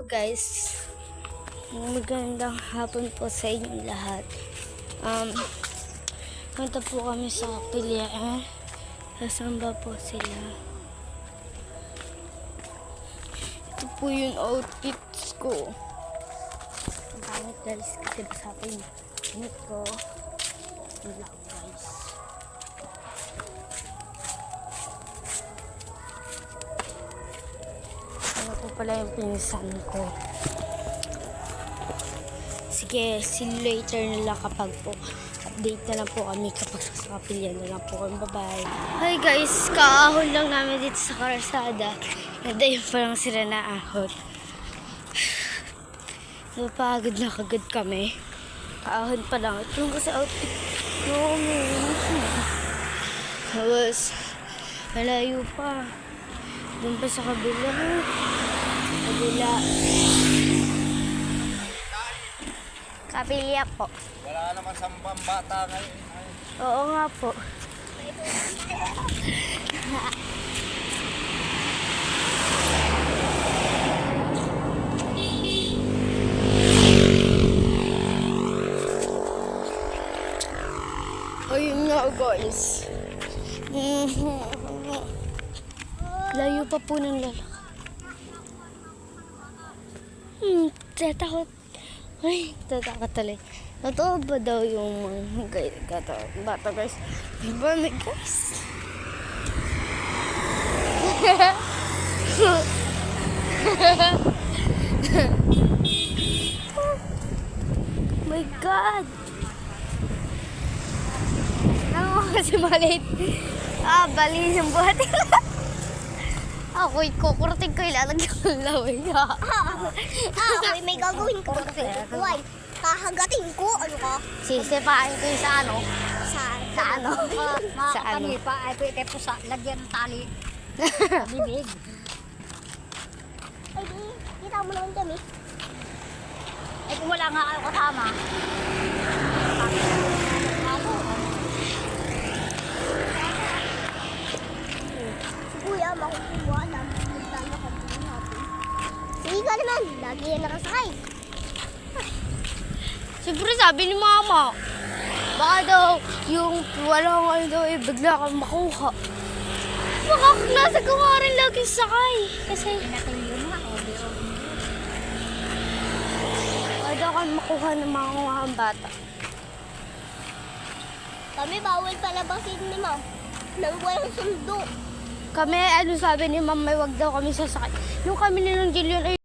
guys, magandang hapon po sa inyong lahat. Punta po kami sa Kapilya. Sasamba po sila. Ito po yung outfits ko. Ang pangit guys, kasi basa po yung init ko. Wala guys. Ano po pala yung pinsan ko. Sige, see you later na lang kapag po update na lang po kami kapag sa Kapilya na lang po kami. Bye-bye. Hi guys, kaahon lang namin dito sa karsada. Nadayon pa lang sila na ahon. Napagod na kagad kami. Kaahon pa lang. Ito yung kasi outfit ko. Tapos, malayo pa. Doon pa sa kabila. Kapilya po. Wala naman sambang bata ngayon. Oo nga po. Ayun nga guys. Layo pa po ng lalaki. Tatakot. Ay, tatakot talaga. Totoo ba daw yung bata guys? Diba na guys? My God! Ano kasi malit? Bali yung buhat. Ako'y kukurting ko ilalagyan ng laway nga. Ako'y may gagawin ko. Kuway, kahagatin ko. Ano ka? Sisipain ko yung sa ano? Sa ano? Sa ano? pa, ay pwede po sa lagyan ng tali. Bibig. Ay, kita mo naman kami. Ay, kung wala nga kayo kasama. Si Kuya, makukuha lang. Magtalo ka din natin. Sige ka naman, lagi yan nakasakay. Siyempre sabi ni Mama, baka daw yung walang ano daw bigla kang makuha. Nasa ko nga rin lagi sakay. Kasi Natulyo na ako. baka daw kang makuha ng mga bata. Kami bawal palabasin ni Ma'am. Nang walang sundo. Kami, ano sabi ni Mama, wag daw kami sasakay. Yung kami ni Nung Jillian ay